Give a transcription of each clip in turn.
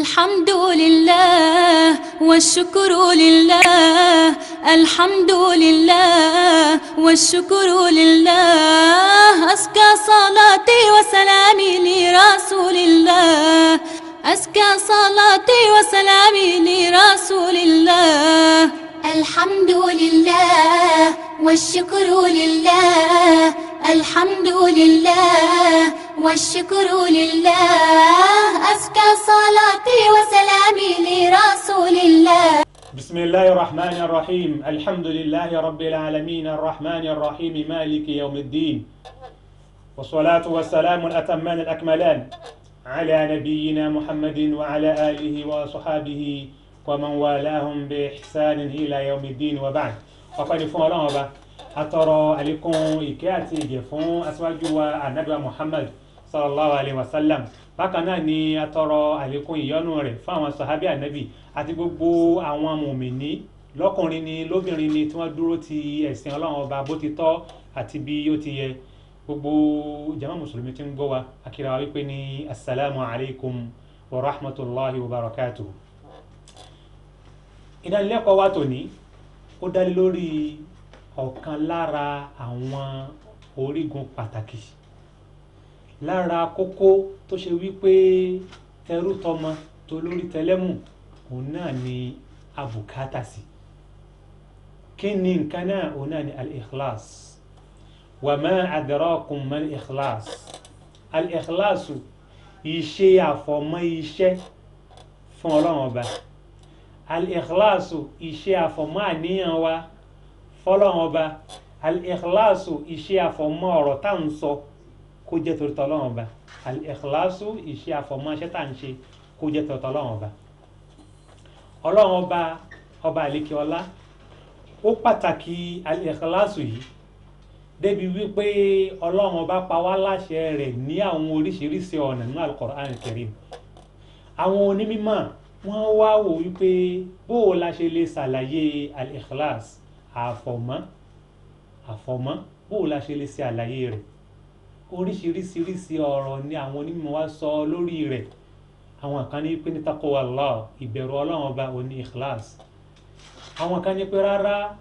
الحمد لله والشكر لله، الحمد لله والشكر لله. أزكى صلاتي وسلامي لرسول الله، أزكى صلاتي وسلامي لرسول الله. الحمد لله والشكر لله، الحمد لله والشكر لله. أزكى صلاتي وسلامي لرسول الله. بسم الله الرحمن الرحيم. الحمد لله رب العالمين الرحمن الرحيم مالك يوم الدين، والصلاة والسلام الأتمان الأكملان على نبينا محمد وعلى آله وصحابه ومن والاهم بإحسان إلى يوم الدين وبعد. وقد فون الله أبا أترى عليكم إكاتي جفون أسواجوا النبي محمد صلى الله عليه وسلم. bákan náà ni atọrọ àlékún ìyọ́nú rẹ̀ fún àwọn sàhábì ànábì àti gbogbo àwọn mùmìnì lọ́kùnrin ni lóbìnrin ni tí wọ́n dúró ti ẹ̀sìn Ọlọ́run ọba bó ti tọ́ àti bí ó ti yẹ. gbogbo jama mùsùlùmí tí ń gbọ́ wa akíra wa wípé ní assalamu alaikum wa rahmatullahi wa barakatuh. ìdánilẹ́kọ̀ọ́ wa tòní ó dá lórí ọ̀kan lára àwọn orígun pàtàkì lára kókó tó ṣe wípé tẹrú tọmọ tó lórí tẹlẹ́mù òun náà ni abùkátà sí. kí ni nǹkan náà? òun náà ni al-ikhlas. wa ma adrakum mal ikhlas. al-ikhlasu ìṣe àfọ̀mọ́ iṣẹ́ fún Ọlọ́run ọba. al-ikhlasu ìṣe àfọ̀mọ́ àníyàn wa fọ́lọ́run ọba. al-ikhlasu ìṣe àfọ̀mọ́ ọ̀rọ̀ tá ń sọ kó jẹ́ torí t'Ọlọ́run ọba. al-ikhlasu ìṣe àfọ̀mọ́ṣẹ́ tá ń ṣe kó jẹ́ torí t'Ọlọ́run ọba. Ọlọ́run ọba ọba àlékè ọlá ó pàtàkì al-ikhlasu yìí débi wípé Ọlọ́run ọba pa wá láṣẹ rẹ̀ ní àwọn oríṣiríṣi ọ̀nà nínú al-Qur'an al-Karim. àwọn onímọ̀ wọ́n wá wò wípé bó la ṣe lè ṣàlàyé al-ikhlas àfọ̀mọ́ bó la ṣe lè ṣe àlàyé rẹ̀. oríṣiríṣi ọ̀rọ̀ ni àwọn onímọ̀ wá sọ lórí rẹ̀. àwọn kan ní pé ní taqwa Allah, ìbẹ̀rù Ọlọ́run ọba òní ikhlas. àwọn kan ní pé rárá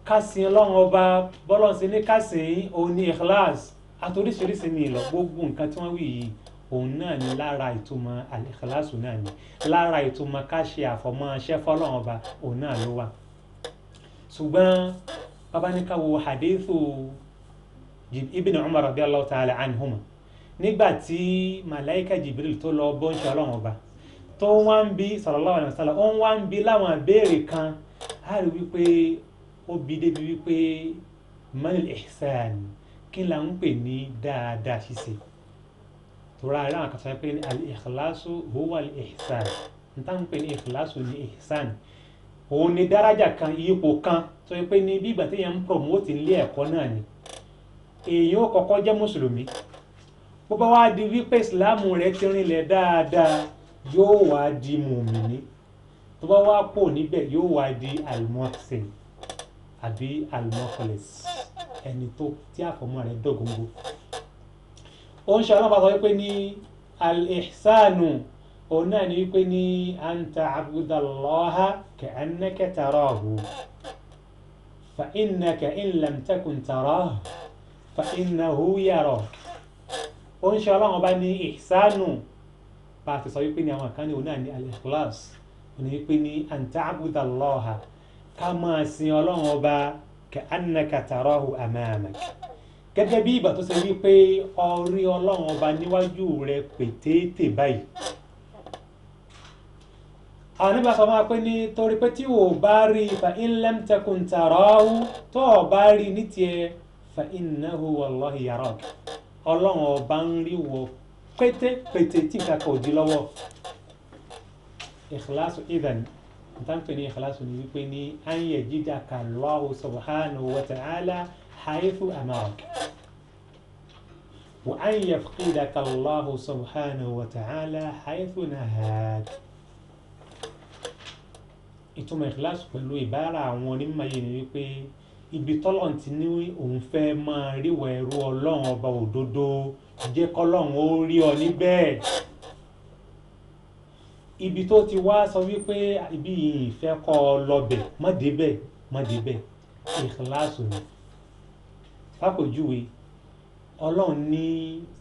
kásìn Ọlọ́run ọba bọ́lọ̀ sí ní kásìn òní ikhlas. àtòríṣiríṣi ní ìlọ gbogbo nǹkan tí wọ́n wí yìí òun náà ni lára ìtumọ̀ al-ikhlas náà ni lára ìtumọ̀ ká ṣe àfọ̀mọ́ ṣẹ́ fọ́lọ́run ọba òun náà ló wà. ṣùgbọ́n bàbá ní ká wo hadithu ibn Umar radiyallahu ta'ala anhuma nígbà tí malaika Jibril tó lọ bọ́ ń ṣe Ọlọ́run ọba tó wá ń bí sallallahu alaihi wasallam ó ń wá ń bí láwọn àbẹ́rẹ̀ kan á rí wípé ó bí débi wípé manil ihsan kí là ń pè ní dáadáa ṣíṣe. tora ara àwọn akásọ pé ní al-ikhlasu huwa al-ihsan n tá ń pè ní ikhlasu ní ihsan. òun ni daraja kan ipò kan tó yẹ pé ní bí ìgbà téèyàn ń promote ilé ẹ̀kọ́ náà ni. èèyàn ó kọ́kọ́ jẹ́ mùsùlùmí bó bá wá di wípé ìsìláàmù rẹ̀ ti rinlẹ̀ dáadáa yóò wá di mùmìnì. tó bá wá pò níbẹ̀ yóò wá di al-muhsin àbí al-mukhlis, ẹni tó tí àfọ̀mọ́ rẹ̀ dọ̀gọ́ngọ́. ó ń ṣe ọlọ́pàá sọ wípé ní al-ihsanu òun náà ni wípé ní an ta'budallaha ka'annaka tarahu fa innaka in lam takun tarahu fa innahu yarak. ó ń ṣe ọlọ́run ọba ní ihsanu bá a ti sọ wípé ní àwọn kan ní òun náà ní al-ikhlas. ó ní wípé ní an ta'budallaha ká máa sin ọlọ́run ọba ka'annaka tarahu amamak, gẹ́gẹ́ bí ìgbà tó ṣe wípé orí ọlọ́run ọba níwájú rẹ̀ pètéètè báyìí. àwọn nígbà sọ máa pé ní torí pé tí o bá rí fa in lam takun tarahu tó o bá rí ní tiẹ̀ fa innahu wallahi yarak, ọlọ́run ọba ń rí wọ pété tí nǹkan kan ò di lọ́wọ́. ikhlasu idhan nǹkan pè ní ikhlasu ni wípé ní an yajidaka Allahu subhanahu wa ta'ala haythu amarak wa an yafqidaka Allahu subhanahu wa ta'ala haythu nahak. ìtumọ̀ ikhlasu pẹ̀lú ìbára àwọn onímọ̀ yìí ni wípé ibi tọ́lọ̀ ti ní òun fẹ́ máa ríwọ̀ ẹrú Ọlọ́run ọba òdodo jẹ́ kọ́lọ́run ó rí ọ níbẹ̀. ibi tó ti wá sọ wípé ibi yìí fẹ́ kọ́ lọ́bẹ̀ má débẹ̀ ìkìláàsù ni. fàpèjúwe ọlọ́run ní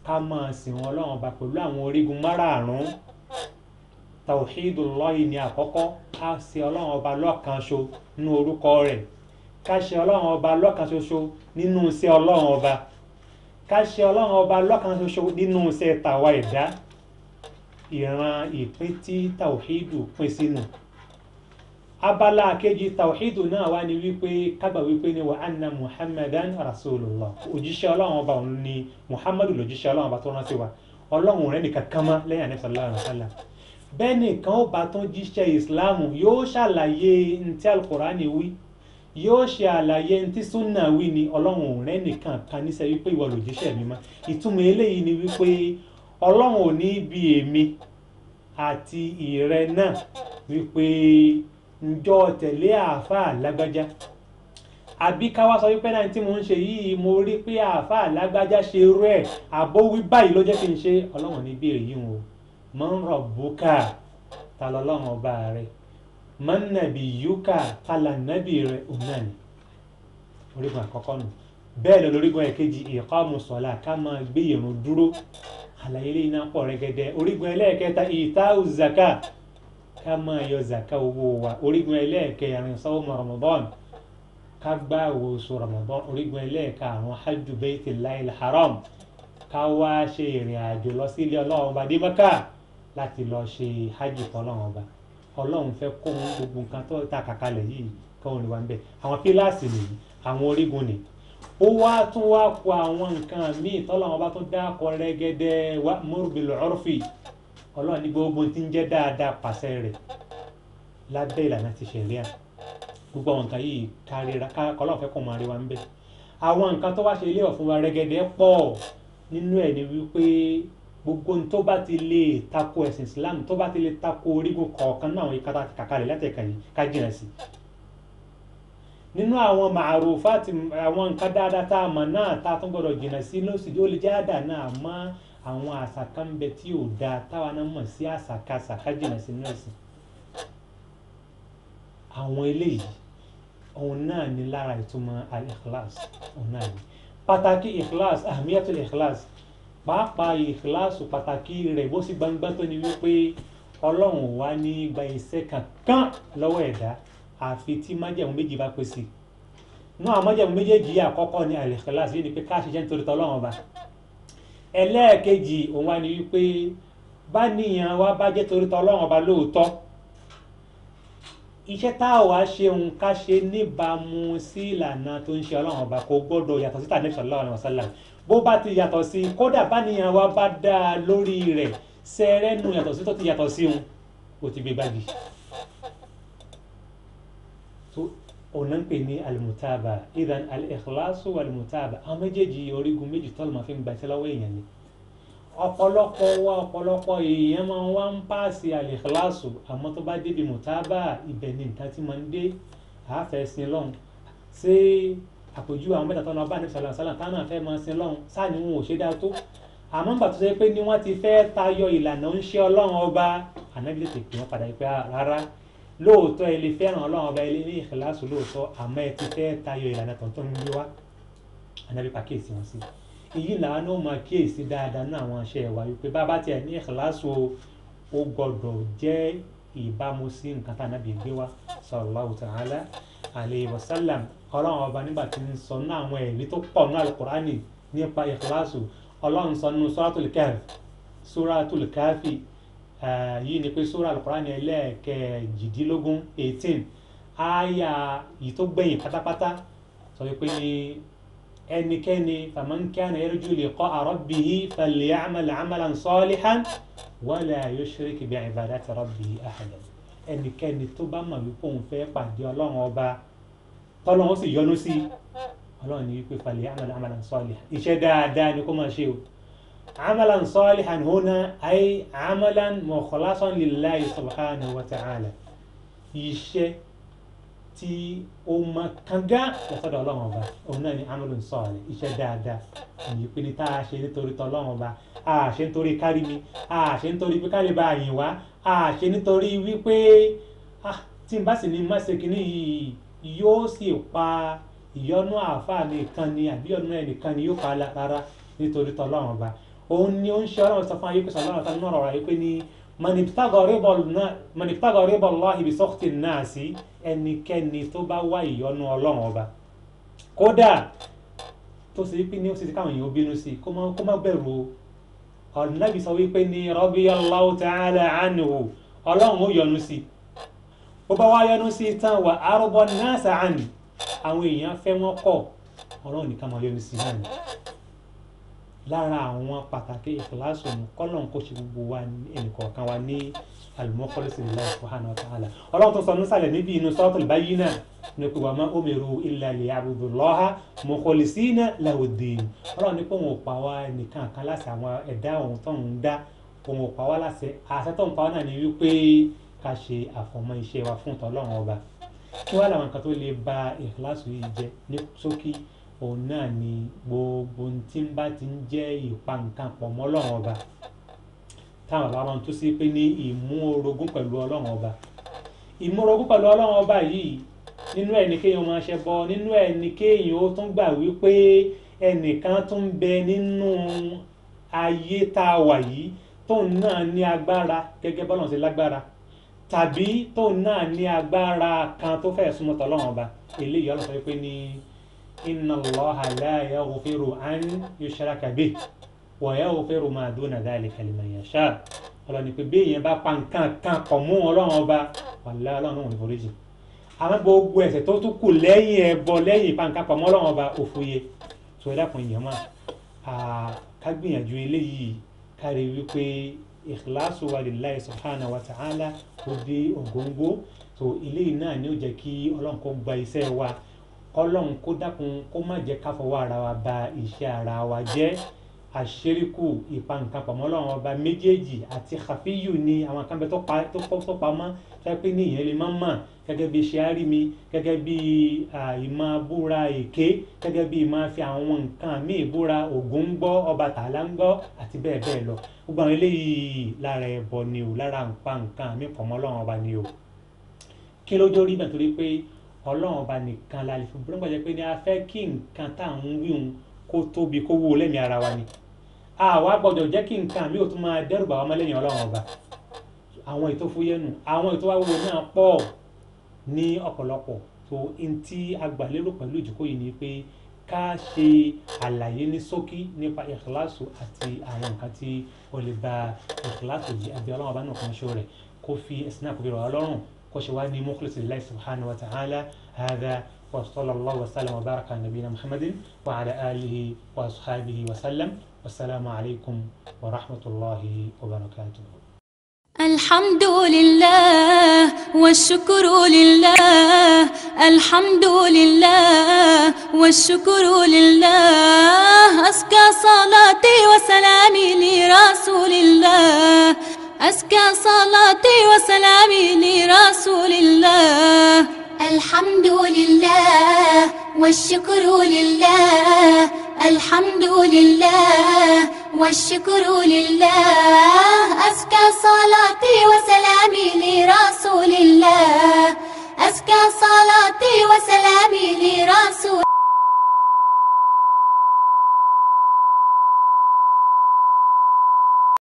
ká máa sìn wọn ọlọ́run ọba pẹ̀lú àwọn orígun márààrún. tawhidullahi ni àkọ́kọ́, ká ṣe ọlọ́run ọba lọ́kan ṣo nínú orúkọ rẹ̀, ká ṣe ọlọ́run ọba lọ́kan ṣoṣo nínú iṣẹ́ ọlọ́run ọba, ká ṣe ọlọ́run ọba lọ́kan ṣoṣo nínú iṣẹ́ tàwa ẹ̀dá. ìran ìpín tí tawhidu pín sínú. abala kejì tawhidu náà wá ní wípé kágbà wípé ní wa anna muhammadan rasulullah, òjíṣẹ́ ọlọ́run ọba òun ni muhammadu lòjíṣẹ́ ọlọ́run ọba tó rán sí wa. ọlọ́run rẹ̀ nìkan kan mọ́ lẹ́yìn Ànábì sallallahu alaihi wasallam. bẹ́ẹ̀ nìkan ó bá tún jíṣẹ́ ìsìláàmù yóò ṣàlàyé ntí alukurani wí, yóò ṣe àlàyé ntí súnà wí ni ọlọ́run rẹ̀ nìkan kan níṣẹ́ wípé ìwọ lòjíṣẹ́ mi mọ́. ìtumọ̀ eléyìí ni wípé ọlọ́run ò ní bí èmi àti ìrẹ náà wípé ǹjọ́ tẹ̀lé àáfàá lágbájá, àbí ká wá sọ wípé náà tí mo ń ṣe yìí mo rí pé àáfàá lágbájá ṣe rú ẹ̀ àbó wí báyìí ló jẹ́ kí n ṣe. ọlọ́run ní bí èyí o. man rabbuka, ta lọ́lọ́run ọba rẹ̀, man nabiyyuka, ta là nábì rẹ̀, òun náà ni orígun àkọ́kọ́ nù. bẹ́ẹ̀ lọ lórígun ẹ̀kejì iqamu salat, ká máa gbé ìrun dúró. àlàyé lẹ́yìn náà pọ̀ rẹ́gẹ́dẹ́. orígun ẹlẹ́ẹ̀kẹta ìtàù zaka, ká máa yọ zaka owó wa. orígun ẹlẹ́ẹ̀kẹrin sawmu ramadan, ká gbá oṣù ramadan. orígun ẹlẹ́ẹ̀karùn hajju baytillahil haram, ká wá ṣe ìrìn àjò lọ sí ilé ọlọ́run ọba dé Mákà láti lọ ṣe hajj fọlọ́run ọba. ọlọ́run fẹ́ kó wọn gbogbo nǹkan tó ta kàkalẹ̀ yìí káwọn ní wa ń bẹ̀. àwọn pílàsì nìyí, àwọn orígun nìyí. ó wá tún wá kó àwọn nǹkan míì tọ́lọ́run ọba tó dákọ̀ rẹ́gẹ́dẹ́ wa'mur bil 'urfi. ọlọ́run ní gbogbo tí ń jẹ́ dáadáa pàṣẹ rẹ̀ lábẹ́ ìlànà ti ṣẹ̀ríà. gbogbo àwọn nǹkan yìí kárìíra kọ́lọ́run fẹ́ kó máa rí wa ń bẹ̀. àwọn nǹkan tó wá ṣe ilé ọ̀fun wa rẹ́gẹ́dẹ́ pọ̀. nínú ẹ̀ ni wípé gbogbo tó bá ti lè tako ẹ̀sìn Islam, tó bá ti lè tako orígun kọ̀ọ̀kan náà àwọn ìkàtà kàkàlẹ̀ látẹ̀ka yìí ká jìnà sí. nínú àwọn ma'rufat, àwọn nǹkan dáadáa tá a mọ̀ náà tá a tún gbọ́dọ̀ jìnà sí lọ́sì ó lè jáàdà náà mọ́ àwọn àṣà kan bẹ tí ò dáa táwa náà mọ̀ sí àṣàkáṣà ká jìnà sí náà sí. àwọn eléyìí òun náà ni lára ìtumọ̀ al-ikhlas. òun náà ni pàtàkì ikhlas, ahmiyatul ikhlas, pàápàá ikhlas pàtàkì rẹ̀ bó sì gbangba tó ni wípé ọlọ́run wá ní gba iṣẹ́ kankan lọ́wọ́ ẹ̀dá àfi tí májẹ̀mú méjì bá pé sí. náà májẹ̀mú méjèèjì yìí àkọ́kọ́ ni al-ikhlas, yìí ni pé ká ṣiṣẹ́ nítorí tọ́lọ́run ọba. ẹlẹ́ẹ̀kejì òun wá ní wípé bá níyàn wá bá jẹ́ torí tọ́lọ́run ọba lóòótọ́, iṣẹ́ tá a wá ṣeun ká ṣe níbàámu sí ìlànà tó ń ṣe ọlọ́run ọba, kò gbọ́dọ̀ yàtọ̀ sí tànẹ́bí sallallahu alaihi wasallam. bó bá ti yàtọ̀ sí, kódà bá níyàn wá bá dáa lórí rẹ̀ sẹ́rẹ́nu yàtọ̀ sí tó ti yàtọ̀ sí òun, ó ti gbé gbági. ọ̀nà ń pè ní al-mutaba. idan al-ikhlasu wal-mutaba, àwọn méjèèjì orígun méjì tọ́lù máa fi ń gbaṣẹ́ lọ́wọ́ èèyàn ni. ọ̀pọ̀lọpọ̀ èèyàn máa ń wá ń pàṣẹ al-ikhlasu, àmọ́ tó bá débi mutaba ibẹ̀ ni nǹkan tí máa ń dé àáfẹ́ sin lọ́hùn. ṣé àpèjú àwọn mẹ́ta tọ́lọ́ bá ní sàlàsàlà táwọn àfẹ́ máa sin lọ́hùn sáà ni wọn ò ṣe dáa tó. àmọ́ nígbà tó ṣe pé ní wọ́n ti fẹ́ tayọ ìlànà ń ṣe ọlọ́run ọba, ànábì tètè pè wọ́n padà pé rárá, lóòótọ́ ẹ lè fẹ́ràn ọlọ́run ọba, ẹ lè ní ìkìláàsù lóòótọ́, àmọ́ ẹ ti fẹ́ tayọ ìlànà tọ̀ntọ̀ ń gbé wá. ànábì pàkíyèsí wọn sí. èyí làwọn náà máa kíyèsí dáadáa náà àwọn iṣẹ́ wa wípé bá bá tiẹ̀ ní ìkìláàsù ó gbọ́dọ̀ jẹ́ ìbámu sí nǹkan tá ànábì gbé wá sallallahu ta'ala alayhi wa sallam. ọlọ́run ọba nígbà tí ń sọ náà àwọn ẹ̀rí tó pọ̀ náà al-Qur'ani nípa ìkìláàsù, ọlọ́run sọ nínú suratul Kahfi yìí ni pé sura al-Qur'ani ẹlẹ́ẹ̀kejìdínlógún 18 àyà yìí tó gbẹ̀yìn pátápátá sọ wípé ní ẹnikẹ́ni faman kana yarju liqa'a rabbihi falya'mal 'amalan salihan wala yushrik bi'ibadati rabbihi ahadan. ẹnikẹ́ni tó bá mọ̀ wípé òun fẹ́ pàdé ọlọ́run ọba tọ́lọ́run sì yọ́nú sí, ọlọ́run ní wípé falya'mal 'amalan salihan, iṣẹ́ dáadáa ni kó máa ṣe o. عملا صالحا هنا أي عملا مخلصا لله سبحانه وتعالى. iṣẹ́ tí ó mọ kanga lọ́sọ̀dọ̀ ọlọ́run ọba òun náà ni amalun salih iṣẹ́ dáadáa èyí pé ní tá a ṣe nítorí tọ́lọ́run ọba a ṣe nítorí kárí mi a ṣe nítorí pé kárí bá yìn wá a ṣe nítorí wípé tí n bá sì ní má ṣe kínní yìí yóò sì pa ìyọ́nú àáfàá nìkan ni àbí ìyọ́nú ẹnìkan ni yóò pa rárá nítorí tọ́lọ́run ọba òun ni ó ń ṣe ọlọ́run sọ fún ayé pé sọlọ́run ọ̀tá nínú ọ̀rọ̀ ayé pé ní man ibtagha rida Allahi bi sakhti nnaasi ẹnikẹ́ni tó bá wá ìyọ́nú ọlọ́run ọba kódà tó ṣe pé ní ó ṣe ti káwọn èèyàn bínú sí kó má bẹ̀rù Ànábì sọ wípé ní radiyallahu ta'ala anhu ọlọ́run ó yọ́nú sí bó bá wá yọ́nú sí tán wà arda nnasa anhu àwọn èèyàn fẹ́ wọ́n kọ̀ ọlọ́run nìkan máa yọ́nú sí náà ni lára àwọn pàtàkì ìkìláàsì ọ̀nà kọ́lọ̀ kó ṣe gbogbo wa ẹnìkọ̀ọ̀kan wa ní al-mukhlis lillahi subhanahu wa ta'ala ọlọ́run tó sọ nísàlẹ̀ níbi inú suratul bayyinah ní pé wa ma umiru illa liya'budullaha mukhlisina lahu-ddin ọlọ́run ní pé òun ò pa wá ẹnìkan kan láti àwọn ẹ̀dá òun tó ń dá òun ò pa wá láti àṣẹ tó ń pa wá náà ní wípé ká ṣe àfọ̀mọ́ iṣẹ́ wa fún tọ́lọ́run ọba kí wá làwọn kan tó lè ba ìkìláàsì yìí jẹ́ ní ṣókí òun náà ni gbogbo tí ń bá ti ń jẹ́ ìpa nǹkan pọ̀ mọ́ ọlọ́run ọba táwọn bàbá wọn tó sí pé ní ìmú orogún pẹ̀lú ọlọ́run ọba ìmú orogún pẹ̀lú ọlọ́run ọba yìí nínú ẹ̀ ní kéèyàn máa ṣe bọ nínú ẹ̀ ní kéèyàn ó tún gbà wípé ẹnìkan tún ń bẹ nínú ayé tá a wà yìí tóun náà ní agbára gẹ́gẹ́ bọ́lọ́run ṣe lágbára tàbí tóun náà ní agbára kan tó fẹ́ súnmọ́ tọ́lọ́run ọba eléyìí ọlọ́run sọ pé ní inna Allaha la yaghfiru an yushraka bihi wa yaghfiru ma duna dhalika liman yasha ọlọ́run ní pé bí èèyàn bá pa nǹkan kan pọ̀ mọ́ ọlọ́run ọba wàlá ọlọ́run ò ní foríjì àwọn gbogbo ẹ̀ṣẹ̀ tó tún kù lẹ́yìn ẹbọ lẹ́yìn ìpa nǹkan pọ̀ mọ́ ọlọ́run ọba òfòye tó ẹ̀dá kan èèyàn máa ká gbìyànjú eléyìí kárí wípé ikhlasu wa lillahi subhanahu wa ta'ala ó dé ògóńgó tó eléyìí náà ni ó jẹ́ kí ọlọ́run kó gba iṣẹ́ wa ọlọ́run kó dákun kó má jẹ́ ká fọwọ́ ara wa ba iṣẹ́ ara wa jẹ́ àṣíríkù ìpa nǹkan pọ̀ mọ́ ọlọ́run ọba méjèèjì àti khafiyu ni àwọn kan bẹ tó pamọ́ tó pé ní ìyẹn lè má mọ̀ gẹ́gẹ́ bí iṣẹ́ àrími gẹ́gẹ́ bí ìmọ̀ búra èké gẹ́gẹ́ bí ìmọ̀ fi àwọn nǹkan míì búra Ògún ń gbọ́ Ọbàtálá ń gbọ́ àti bẹ́ẹ̀ bẹ́ẹ̀ lọ gbogbo àwọn eléyìí lára ẹbọ ni o lára nǹkan míì pọ̀ mọ́ ọlọ́run ọba ni o kí ló dórí bẹ́ẹ̀ torí pé ọlọ́run ọba nìkan la lè fi búrọ́ gbọ́dọ̀ pé ní a fẹ́ kí nǹkan tá à ń wíhun kó tóbi kó wúwo lẹ́mìí ara wa ni àwa gbọ́dọ̀ jẹ́ kí nǹkan mi ò tún máa dẹ́rù bà wá mọ́ lẹ́yìn ọlọ́run ọba àwọn ètò fúyẹ́nu àwọn ètò wáwúwo náà pọ̀ ní ọ̀pọ̀lọpọ̀ tó n tí agbàlérò pẹ̀lú ìjókòó yìí ni pé ká ṣe àlàyé ní ṣókí nípa ìkìláàsù àti àwọn nǹkan tí ó lè ba ìkìláàsù yìí àbí ọlọ́run ọba náà kan ṣó rẹ̀ kó fi ẹ̀sìn náà kó fi rọ̀ wá lọ́rùn وشواني مخلص لله سبحانه وتعالى هذا وصلى الله وسلم وبارك على نبينا محمد وعلى آله وأصحابه وسلم والسلام عليكم ورحمة الله وبركاته الحمد لله والشكر لله الحمد لله والشكر لله أزكى صلاتي وسلامي لرسول الله أزكى صلاتي وسلامي لرسول الله الحمد لله والشكر لله الحمد لله والشكر لله أزكى صلاتي وسلامي لرسول الله أزكى صلاتي وسلامي لرسول